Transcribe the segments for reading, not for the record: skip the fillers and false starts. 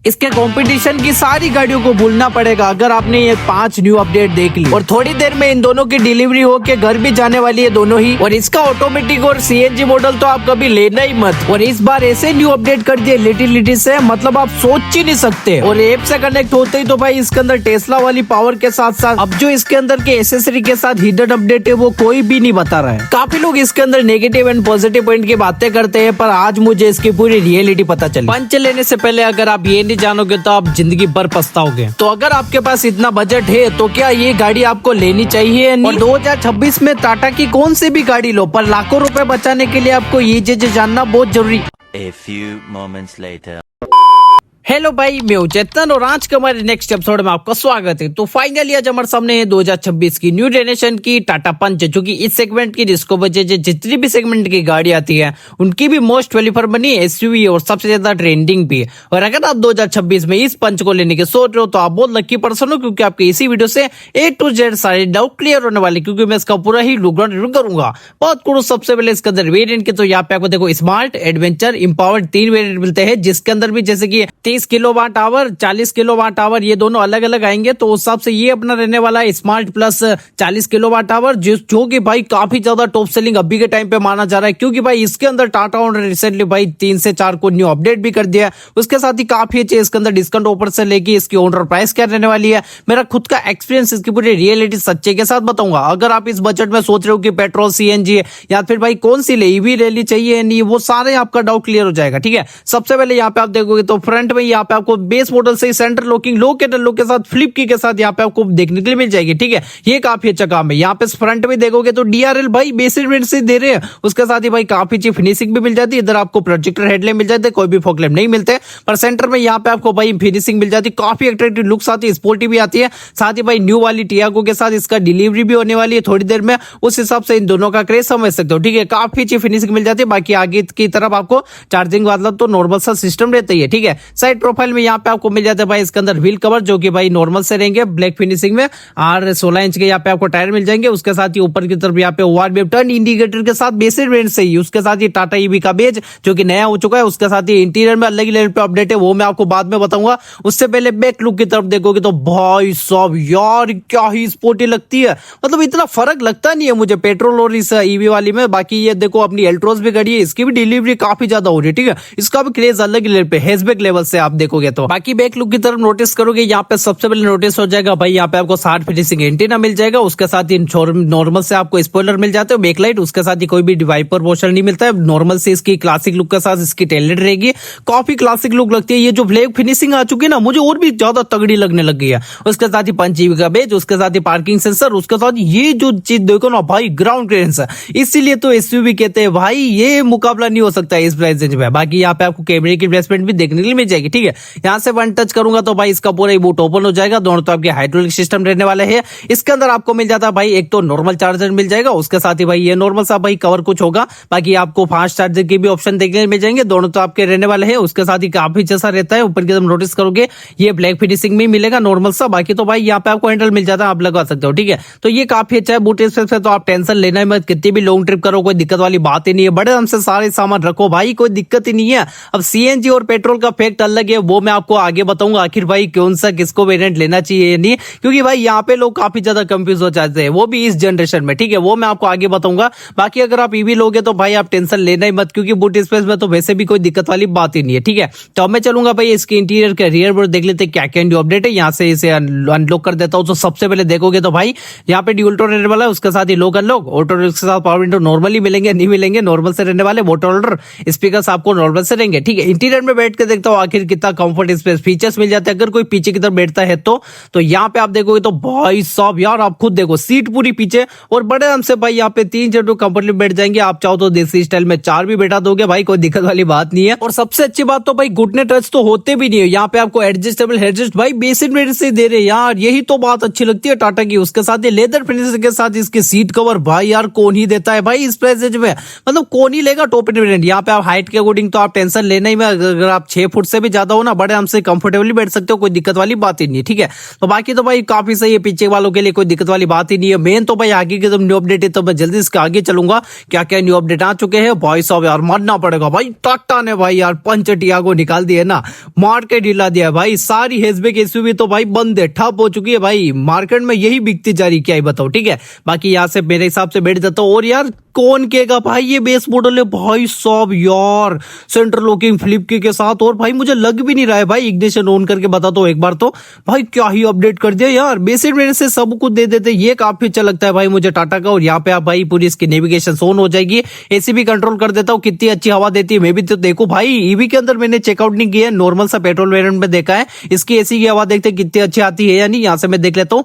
इसके कंपटीशन की सारी गाड़ियों को भूलना पड़ेगा अगर आपने ये 5 न्यू अपडेट देख ली। और थोड़ी देर में इन दोनों की डिलीवरी होके घर भी जाने वाली है दोनों ही। और इसका ऑटोमेटिक और सीएनजी मॉडल तो आप कभी लेना ही मत। और इस बार ऐसे न्यू अपडेट कर दिए लिटिलिटी से, मतलब आप सोच ही नहीं सकते। और ऐप से कनेक्ट होते ही तो भाई इसके अंदर टेस्ला वाली पावर के साथ साथ अब जो इसके अंदर के एसेसरी के साथ हिडन अपडेट है वो कोई भी नहीं बता रहा है। काफी लोग इसके अंदर नेगेटिव एंड पॉजिटिव पॉइंट की बातें करते हैं, पर आज मुझे इसकी पूरी रियलिटी पता चली। पंच लेने से पहले अगर आप ये नहीं जानोगे तो आप जिंदगी भर पछताओगे। तो अगर आपके पास इतना बजट है तो क्या ये गाड़ी आपको लेनी चाहिए या नहीं? और 2026 में टाटा की कौन सी भी गाड़ी लो, पर लाखों रुपए बचाने के लिए आपको ये चीजें जानना बहुत जरूरी। A few moments later. Hello भाई, मैं हूं चेतन और आज के हमारे नेक्स्ट एपिसोड में आपका स्वागत है। तो फाइनली आज हमारे सामने है 2026 की न्यू जनरेशन की टाटा पंच, जो कि इस सेगमेंट की जिसको वजह से जितनी भी सेगमेंट की गाड़ी आती है उनकी भी मोस्ट वेलीफर बनी एसयूवी और सबसे ज्यादा ट्रेंडिंग भी। और अगर आप 2026 में इस पंच को लेने के सोच रहे हो तो आप बहुत लकी पर्सन हो, क्योंकि आपके इसी वीडियो से A to Z सारे डाउट क्लियर होने वाले, क्योंकि मैं इसका पूरा ही लुकडाउन रिव्यू करूंगा। बहुत कुछ सबसे पहले इसके अंदर वेरिएंट के, तो यहाँ पे आपको देखो स्मार्ट, एडवेंचर, इंपावर्ड 3 वेरिएंट मिलते हैं, जिसके अंदर भी जैसे कि 30 किलोवाट आवर, 40 किलोवाट आवर, ये दोनों अलग अलग आएंगे। तो उस हिसाब से ये अपना रहने वाला है स्मार्ट प्लस 40 किलोवाट आवर, जो कि भाई काफी ज्यादा टॉप सेलिंग अभी के टाइम पे माना जा रहा है, क्योंकि भाई इसके अंदर टाटा ने रिसेंटली भाई 3 से 4 को न्यू अपडेट भी कर दिया है। उसके साथ ही काफी अच्छे इसके अंदर डिस्काउंट ऑफर से लेके इसकी ओनर प्राइस क्या रहने वाली है, मेरा खुद का एक्सपीरियंस, इसकी पूरी रियलिटी सच्चे के साथ बताऊंगा। अगर आप इस बजट में सोच रहे हो कि पेट्रोल, सीएनजी या फिर भाई कौन सी ले, ईवी रैली चाहिए नहीं, वो सारे आपका डाउट क्लियर हो जाएगा। ठीक है, सबसे पहले यहाँ पे आप देखोगे तो फ्रंट में यहाँ पे आपको बेस मॉडल से सेंटर लॉकिंग लो के साथ फ्लिप की के साथ यहाँ पे आपको देखने के लिए मिल जाएगी। ठीक है, ये काफी अच्छा काम है। यहाँ पे फ्रंट में देखोगे तो डीआरएल भाई बेसिक रेट से दे रहे हैं, उसके साथ ही भाई काफी अच्छी फिनिशिंग भी मिल जाती है। इधर आपको प्रोजेक्टर हेडलैम्प मिल जाते हैं, कोई भी फॉग लैम्प नहीं मिलते, पर सेंटर में यहाँ पे आपको भाई फिनिशिंग मिल जाती है, काफी अट्रैक्टिव लुक्स आती है, स्पोर्टी भी आती है। साथ ही भाई न्यू वाली टियागो के साथ इसका डिलीवरी भी होने वाली है थोड़ी देर में, उस हिसाब से इन दोनों का क्रेज समझ सकते हो। ठीक है, काफी अच्छी फिनिशिंग मिल जाती है। बाकी आगे की तरफ आपको चार्जिंग वाला तो नॉर्मल सा सिस्टम रहता ही है। ठीक है, साइड प्रोफाइल में यहाँ पे आपको मिल जाता है भाई इसके अंदर व्हील कवर, जो कि भाई नॉर्मल से रहेंगे ब्लैक फिनिशिंग में, और 16 इंच के यहाँ पे आपको टायर मिल जाएंगे। उसके साथ ही ऊपर की तरफ यहाँ पे ओआरवीएम टर्न इंडिकेटर के साथ बेसिक रेंज से ही, उसके साथ ही टाटा ईवी का बेज जो कि नया हो चुका है। उसके साथ ही इंटीरियर में अलग ही लेवल पे अपडेट है, वो मैं आपको बाद में बताऊंगा। उससे पहले बैक लुक की तरफ देखोगे तो भाई साहब यार क्या ही स्पोर्टी लगती है, मतलब इतना फर्क लगता नहीं है मुझे पेट्रोल और इस ईवी वाली में। बाकी ये देखो अपनी एल्ट्रोस भी गाड़ी है, इसकी भी डिलीवरी काफी ज्यादा हो रही है। ठीक है, इसका भी क्रेज अलग ही लेवल पे हैचबैक लेवल से आप देखोगे तो। बाकी बैक लुक की तरफ नोटिस करोगे यहाँ पे सबसे पहले नोटिस हो जाएगा भाई यहाँ पे आपको 60 फिनिशिंग एंटीना मिल जाएगा। उसके साथ ही नॉर्मल से आपको स्पॉइलर मिल जाते हैं, बैकलाइट, उसके साथ ही कोई भी वाइपर वॉशर नहीं मिलता है। नॉर्मल से इसकी क्लासिक लुक के साथ इसकी टेललेट रहेगी, काफी क्लासिक लुक लगती है। ये जो ब्लैक फिनिशिंग आ चुकी है ना, मुझे और भी ज्यादा तगड़ी लगने लग गई है। उसके साथ ही 5 GB का बेज, उसके साथ ही पार्किंग सेंसर, उसके साथ ये जो चीज देखो ना भाई ग्राउंड क्लियरेंस है, इसीलिए तो एसयूवी कहते हैं भाई ये मुकाबला नहीं हो सकता इस प्राइस रेंज में। बाकी यहाँ पे आपको कैमरे की प्लेसमेंट भी देखने के लिए मिल जाएगी। ठीक है, यहाँ से वन टच करूंगा तो भाई इसका पूरा बूट ओपन हो जाएगा। दोनों तो आपके हाइड्रोलिक सिस्टम रहने वाले हैं। इसके अंदर आपको मिल जाता है भाई एक तो नॉर्मल चार्जर मिल जाएगा, उसके साथ ही भाई ये नॉर्मल सा भाई कवर कुछ होगा। बाकी आपको फास्ट चार्जर के भी ऑप्शन देखने मिल जाएंगे, दोनों तो आपके रहने वाले हैं। उसके साथ ही काफी जैसा रहता है, ऊपर की तरफ नोटिस करोगे ये ब्लैक फिनिशिंग में मिलेगा नॉर्मल सा। बाकी तो भाई यहाँ पे आपको हैंडल मिल जाता है, आप लगा सकते हो। ठीक है, तो ये काफी अच्छा है। बूट स्पेस से तो आप टेंशन लेना ही मत, कितनी भी लॉन्ग ट्रिप करो कोई दिक्कत वाली बात ही नहीं है। बड़े हमसे सारे सामान रखो भाई, कोई दिक्कत ही नहीं है। अब सीएनजी और पेट्रोल का फैक्ट अलग है, वो मैं आपको आगे बताऊंगा आखिर भाई कौन सा किसको वेरिएंट लेना चाहिए नहीं, क्योंकि भाई यहाँ पे लोग काफी ज्यादा कंफ्यूज हो जाते हैं, वो भी इस जनरेशन में। ठीक है, वो मैं आपको आगे बताऊंगा। बाकी अगर आप ईवी लोगे तो भाई आप टेंशन लेना ही मत, क्योंकि बूट स्पेस में तो वैसे भी कोई दिक्कत वाली बात ही नहीं है। ठीक है, तो मैं चलूंगा भाई इसके इंटीरियर के रियर बोर्ड देख लेते हैं क्या क्या न्यू अपडेट है। यहाँ से इसे अनलॉक कर देता हूँ। तो सबसे पहले देखोगे तो भाई यहाँ पे ड्यूल टोन रहने वाला है, उसके साथ ही लोक अनलॉक, ऑटो के साथ पावर विंडो नॉर्मली मिलेंगे नहीं मिलेंगे, नॉर्मल से रहने वाले, वाटर होल्डर, स्पीकर आपको नॉर्मल से रहेंगे। ठीक है, इंटीरियर में बैठ के देखता हूँ आखिर कितना कंफर्ट स्पेस फीचर्स मिल जाते हैं अगर कोई पीछे की तरफ बैठता है तो यहाँ पे आप देखोगे तो भाई साहब यार आप खुद देखो सीट पूरी पीछे, और बड़े आराम से भाई यहाँ पे 3 जनों कंफर्टेबल बैठ जाएंगे। आप चाहो तो देसी स्टाइल में 4 भी बैठा दोगे भाई, कोई दिक्कत वाली बात नहीं है। और सबसे अच्छी बात तो भाई घुटने टच तो होते भी नहीं है। यहाँ पे आपको एडजस्टेबल हेडरेस्ट भाई बेसिक रेट से दे रहे यार, यही तो बात अच्छी लगती है टाटा की। उसके साथ ये लेदर फिनिश के साथ इसके सीट कवर भाई यार कौन ही देता है भाई इस प्राइस में, मतलब कौन ही लेगा टॉप एंड वेरिएंट। यहाँ पे आप हाइट के अकॉर्डिंग तो आप टेंशन लेना ही में, अगर आप 6 फुट से भी ज्यादा हो ना, बड़े हमसे कंफर्टेबली बैठ सकते हो, कोई दिक्कत वाली बात ही नहीं है, ठीक है। तो बाकी तो भाई काफी सही है, पीछे वालों के लिए कोई दिक्कत वाली बात ही नहीं है। मेन तो भाई आगे की जब न्यू अपडेट है तो मैं जल्दी इसके आगे चलूंगा, क्या क्या न्यू अपडेट आ चुके हैं भाई साहब। यार मानना पड़ेगा भाई, टाटा ने भाई यार पंच टियागो निकाल दिया ना, मार के ढीला दिया भाई। सारी हैचबैक एसयूवी तो भाई बंद है, ठप हो चुकी है भाई, मार्केट में यही बिकती जा रही, क्या ही बताओ, ठीक है। बाकी यहाँ से मेरे हिसाब से बैठ जाता हूँ। और यार कौन कहेगा भाई ये बेस मॉडल है भाई साहब यार, सेंटर लॉकिंग फ्लिप के साथ। और भाई मुझे लग भी नहीं रहा है भाई, इग्निशन ऑन करके बता दो एक बार तो भाई, क्या ही अपडेट कर दिया यार, बेसिक में से सब कुछ दे देते, ये काफी अच्छा लगता है भाई मुझे टाटा का। और यहाँ पे आप भाई पूरी इसकी नेविगेशन ऑन हो जाएगी, एसी भी कंट्रोल कर देता हूँ, कितनी अच्छी हवा देती है। मैं भी तो देखो भाई, ईवी के अंदर मैंने चेकआउट नहीं किया है, नॉर्मल सा पेट्रोल वेरिएंट में देखा है, इसकी एसी की हवा देखते कितनी अच्छी आती है या नहीं। यहाँ से मैं देख लेता हूँ,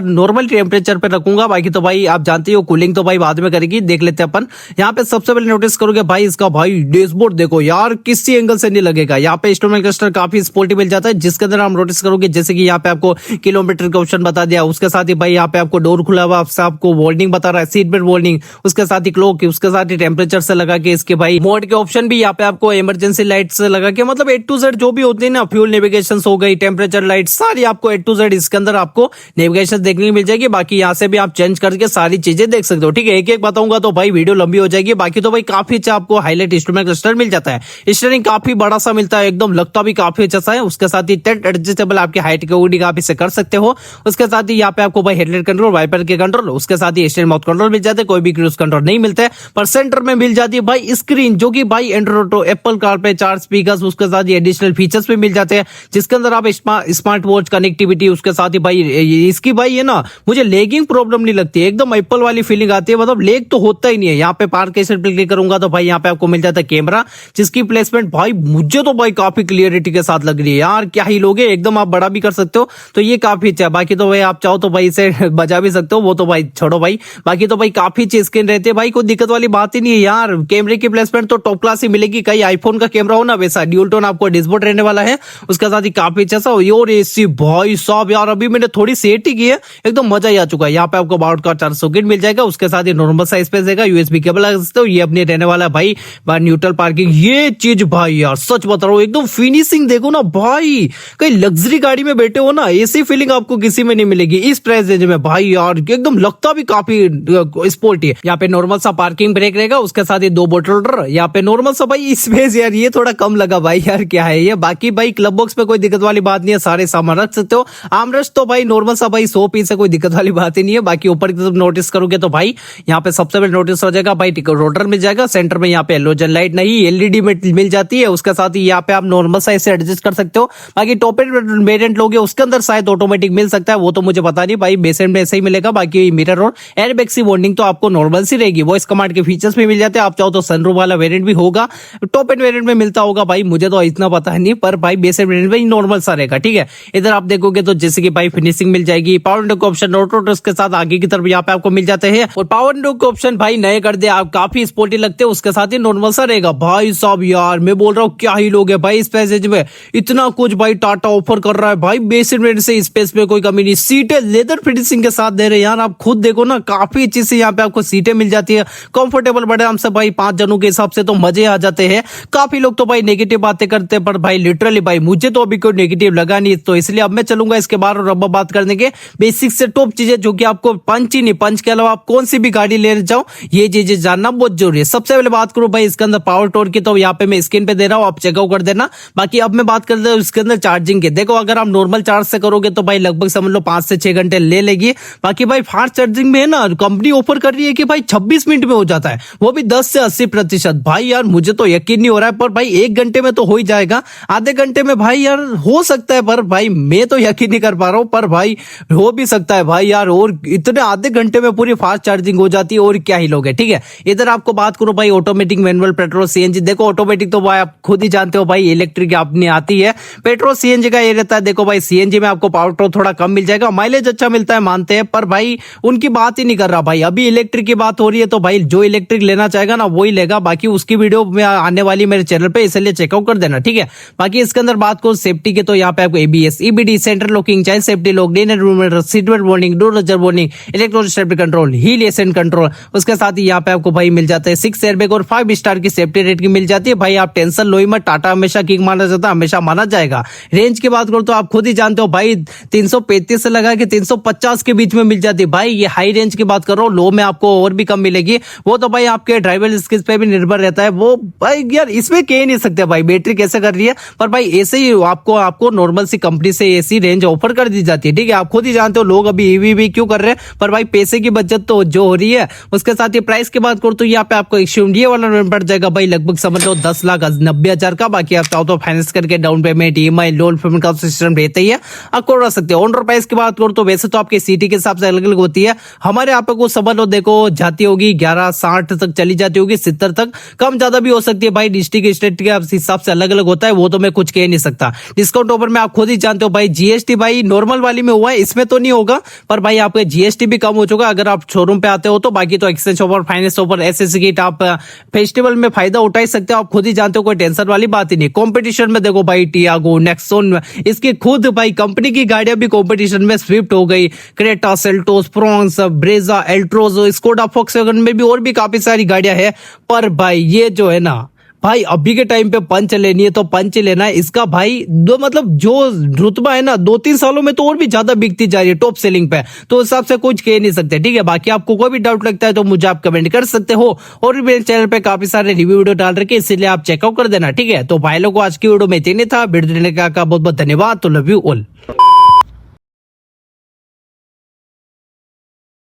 नॉर्मल टेम्परेचर पे रखूंगा। बाकी तो भाई आप जानते हो कूलिंग तो भाई बाद में करेगी, देख लेते हैं अपन। यहाँ पे सबसे पहले नोटिस करोगे भाई इसका भाई डैशबोर्ड देखो यार, किसी एंगल से नहीं लगेगा। यहाँ पे इंस्ट्रूमेंट क्लस्टर काफी स्पोर्टी मिल जाता है, जिसके अंदर आप नोटिस करोगे जैसे कि यहाँ पे आपको किलोमीटर का ऑप्शन बता दिया, उसके साथ ही भाई यहाँ पे आपको डोर खुला हुआ आपको वार्निंग बता रहा है, सीट बेल्ट वार्निंग, उसके साथ ही क्लॉक, उसके साथ ही टेम्परेचर से लगा के इसके भाई मोड के ऑप्शन भी यहाँ पे आपको इमरजेंसी लाइट से लगा के, मतलब A to Z जो भी होती है ना, फ्यूल नेविगेशन हो गई, टेम्परेचर लाइट, सारी आपको A to Z इसके अंदर आपको नेविगेशन देखने को मिल जाएगी। बाकी यहाँ से भी आप चेंज करके सारी चीजें देख सकते हो, ठीक है। एक एक बताऊंगा तो भाई वीडियो लंबी हो जाएगी। बाकी तो भाई काफी अच्छा आपको हाईलाइट इंस्ट्रूमेंट क्लस्टर मिल जाता है, स्टीयरिंग काफी बड़ा सा मिलता है, एकदम लगता भी काफी अच्छा सा है। उसके साथ ही टेट एडजस्टेबल आपकी हाइट के ऊपर आप इसे कर सकते हो। उसके साथ ही यहाँ पे आपको भाई हेडलाइट कंट्रोल, वाइपर के कंट्रोल, उसके साथ ही स्टीयरिंग माउथ कंट्रोल मिल जाते हैं, कोई भी क्रूज कंट्रोल नहीं मिलता है। पर सेंटर में मिल जाती है भाई स्क्रीन, जो कि भाई एंड्रॉइड ऑटो, एप्पल कार पे 4 स्पीकर्स, उसके साथ ही एडिशनल फीचर्स भी मिल जाते हैं, जिसके अंदर आप स्मार्ट वॉच कनेक्टिविटी, उसके साथ ही भाई इसकी भाई है ना, मुझे लेगिंग प्रॉब्लम नहीं लगती है, एकदम एप्पल वाली फीलिंग आती है, मतलब लेग तो होता ही नहीं है। यहाँ पे पार्क पे क्लिक करूंगा तो भाई यहाँ पे आपको मिल जाता है कैमरा, जिसकी प्लेसमेंट भाई मुझे तो भाई काफी क्लियरिटी के साथ लग रही है यार, क्या ही लोगे, एकदम आप बड़ा भी कर सकते हो, तो ये काफी अच्छा है। बाकी तो भाई आप चाहो तो भाई इसे बजा भी सकते हो, वो तो भाई छोड़ो भाई। बाकी तो भाई काफी अच्छी स्क्रीन रहती है भाई, कोई दिक्कत वाली बात ही नहीं है यार। कैमरे की प्लेसमेंट तो टॉप क्लास ही मिलेगी, कई आईफोन का कैमरा हो ना वैसा ड्यूल टोन आपको डिस्प्ले रहने वाला है। उसके साथ ही काफी अच्छा सा और एसी भाई साहब यार, अभी मैंने थोड़ी सेट ही की है, एकदम मजा ही आ चुका है। यहाँ पे आपको बाउट का 4 सॉकेट मिल जाएगा, उसके साथ ही नॉर्मल साइज स्पेस देगा, यूएसबी केबल लगा सकते हो, ये अपने रहने वाला भाई न्यूट्रल पार्किंग। ये चीज भाई यार सच बता रहा हूँ, एकदम फिनिशिंग देखो ना भाई, कहीं लग्जरी गाड़ी में बैठे हो ना, ऐसी फीलिंग आपको किसी में नहीं मिलेगी इस प्राइस रेंज में भाई यार, एकदम लगता भी काफी स्पोर्टी है। यहाँ पे नॉर्मल सा पार्किंग ब्रेक रहेगा, उसके साथ ही 2 बोतल होल्डर, यहाँ पे नॉर्मल सा भाई स्पेस यार, ये थोड़ा कम लगा भाई यार, क्या है ये। बाकी भाई क्लब बॉक्स पे कोई दिक्कत वाली बात नहीं है, सारे सामान रख सकते हो। आर्मरेस्ट तो भाई नॉर्मल सा भाई 100 पीस से कोई दिक्कत वाली बात ही नहीं है। बाकी ऊपर की तरफ नोटिस करोगे तो भाई यहाँ पे सबसे पहले नोटिस हो जाएगा भाई रोटर मिल जाएगा, सेंटर में यहाँ पे हेलोजन लाइट नहीं एलईडी में मिल जाती है। उसके साथ ही यहाँ पे आप नॉर्मल साइज से एडजस्ट कर सकते हो। बाकी टॉप एंड वेरिएंट लोगे उसके अंदर शायद ऑटोमेटिक मिल सकता है, वो तो मुझे पता नहीं भाई, बेस एंड में ऐसे ही मिलेगा। बाकी मिरर और एयरबैग की वार्निंग तो आपको नॉर्मल सी रहेगी, वॉइस कमांड के फीचर्स भी मिल जाते हैं। आप चाहो तो सनरूफ वाला वेरिएंट भी होगा, टॉप एंड वेरिएंट में मिलता होगा भाई, मुझे तो इतना पता नहीं, पर भाई बेस एंड वेरिएंट में नॉर्मल सा रहेगा, ठीक है। इधर आप देखोगे तो जैसे कि भाई फिनिशिंग मिल जाएगी, पावर विंडो का ऑप्शन ऑटो के साथ आगे की तरफ यहाँ पे आपको मिल जाते हैं। और पावर विंडो के ऑप्शन भाई नए कर दे, आप काफी स्पोर्टी लगते हैं, उसके साथ ही नॉर्मल सा रहेगा भाई साहब यार। मैं बोल रहा हूँ क्या ही लोग है भाई इस पैसेज में, इतना कुछ भाई टाटा ऑफर कर रहा है भाई, बेस एंड से स्पेस में कोई कमी नहीं, सीटें लेदर फिनिशिंग के साथ दे रहे हैं यार, आप खुद देखो ना, काफी अच्छी से यहाँ पे आपको सीटें मिल जाती है, कंफर्टेबल बड़े आराम से भाई 5 जनों के हिसाब से तो मजे आ जाते हैं। काफी लोग तो भाई नेगेटिव बातें करते हैं, पर भाई लिटरली भाई मुझे तो अभी कोई नेगेटिव लगा नहीं, तो इसलिए अब मैं चलूंगा इसके बारे में अब बात करने के बेसिक से टॉप चीजें, जो कि आपको पंच ही नहीं, पंच के अलावा आप कौन सी भी गाड़ी लेने जाओ ये चीजें जानना बहुत जरूरी है। सबसे पहले बात करूं भाई इसके अंदर पावर टॉर्क की, तो यहाँ पे मैं स्क्रीन पे दे रहा हूँ, आप चेकआउट कर देना। बाकी अब मैं बात करता हूँ इसके अंदर चार्जिंग के, देखो अगर आप नॉर्मल चार्ज से करोगे तो भाई लगभग समझ लो 5 से 6 घंटे ले लेगी। बाकी भाई फास्ट चार्जिंग में है ना, कंपनी ऑफर कर रही है कि भाई 26 मिनट में हो जाता है, वो भी 10 से 80%। भाई यार मुझे तो यकीन नहीं हो रहा है, पर भाई 1 घंटे में तो हो ही जाएगा, आधे घंटे में भाई यार हो सकता है, पर भाई मैं तो यकीन नहीं कर पा रहा हूँ, पर भाई हो भी सकता है भाई यार, और इतने आधे घंटे में पूरी फास्ट चार्जिंग हो जाती है, और क्या ही लोग है, ठीक है। इधर आपको बात करो भाई ऑटोमेटिक, मैनुअल, पेट्रोल, सीएनजी, देखो ऑटोमेटिक तो भाई आप खुद ही जानते हो भाई, इलेक्ट्रिक अपनी आती है, पेट्रोल सीएनजी का ये रहता है। देखो भाई सीएनजी में आपको पावर टॉर्क थोड़ा कम मिल जाएगा, माइलेज अच्छा मिलता है मानते हैं, पर भाई उनकी बात ही नहीं कर रहा भाई, अभी इलेक्ट्रिक की बात हो रही है, तो भाई जो इलेक्ट्रिक लेना चाहेगा ना वही लेगा। बाकी उसकी वीडियो में आने वाली मेरे चैनल पे, इसलिए चेकआउट कर देना, ठीक है। बाकी इसके अंदर बात करो सेफ्टी के, तो यहाँ पे आपको ABS, EBD, centre locking, child safety lock, seat belt warning, door ajar warning, electronic stability control, hill ascent control, उसके साथ ही यहाँ पे आपको भाई मिल जाता है 6 एयरबैग और 5 स्टार की सेफ्टी रेट की मिल जाती है। भाई आप टेंशन लो ही मत, टाटा हमेशा किंग माना जाता है, हमेशा माना जाएगा। रेंज की बात करो तो आप खुद ही जानते हो भाई, 335 से लगा के 350 के बीच में मिल जाती है भाई। ये हाई रेंज की बात कर रहा हूँ, लो में आपको और भी कम मिलेगी। वो तो भाई आपके ड्राइवर स्किल्स पे भी निर्भर रहता है। वो भाई यार इसमें कह नहीं सकते भाई बैटरी कैसे कर रही है, पर भाई ऐसे ही आपको नॉर्मल सी कंपनी से ऐसी रेंज ऑफर कर दी जाती है। ठीक है, आप खुद ही जानते हो लोग अभी ईवी भी क्यों कर रहे हैं, पर भाई पैसे की बचत तो जो हो रही है। उसके साथ ही प्राइस की बात करो तो यहाँ पे आपको एक्सट्रीम वाला लोन पड़ जाएगा भाई, लगभग समझ लो 10,90,000 का। बाकी आप चाहो तो फाइनेंस करके down payment, EMI, loan payment का सिस्टम रहता ही है, आप करवा सकते हो। ऑन रोड प्राइस की बात करो तो वैसे तो आपके सिटी के हिसाब से अलग अलग होती है। हमारे यहाँ पे कुछ समझ लो देखो जाती होगी 11,60 तक चली जाती होगी, 70 तक, कम ज्यादा भी हो सकती है भाई। डिस्ट्रिक्ट स्टेट के हिसाब से अलग अलग होता है, वो तो मैं कुछ कह नहीं सकता। डिस्काउंट ऑफर में आप खुद ही जानते हो भाई, जीएसटी भाई नॉर्मल वाली में हुआ है, इसमें तो नहीं होगा, पर भाई आपका जीएसटी भी कम हो चुका अगर आप शोरूम पे आते हो तो। बाकी तो exchange offer, finance offer, SSC kit आप फेस्टिवल में फायदा उठा ही सकते हो। आप खुद ही जानते हो, कोई टेंशन वाली बात ही नहीं। कंपटीशन में देखो भाई, टियागो, नेक्सॉन, इसकी खुद भाई कंपनी की गाड़ियां भी कंपटीशन में, स्विफ्ट हो गई, Creta, Seltos, Fronx, Brezza, Altroz, Skoda Volkswagen में भी और भी काफी सारी गाड़ियां हैं। पर भाई ये जो है ना भाई, अभी के टाइम पे पंच लेनी है तो पंच लेना है। इसका भाई दो मतलब जो रुतबा है ना, 2-3 सालों में तो और भी ज्यादा बिकती जा रही है टॉप सेलिंग पे, तो उस हिसाब से कुछ कह नहीं सकते। ठीक है, बाकी आपको कोई भी डाउट लगता है तो मुझे आप कमेंट कर सकते हो, और भी मेरे चैनल पे काफी सारे रिव्यू वीडियो डाल रखे, इसलिए आप चेकआउट कर देना। ठीक है, तो भाई लोगों को आज की वीडियो में इतने था। वीडियो देखने का बहुत बहुत धन्यवाद। तो लव यू ऑल।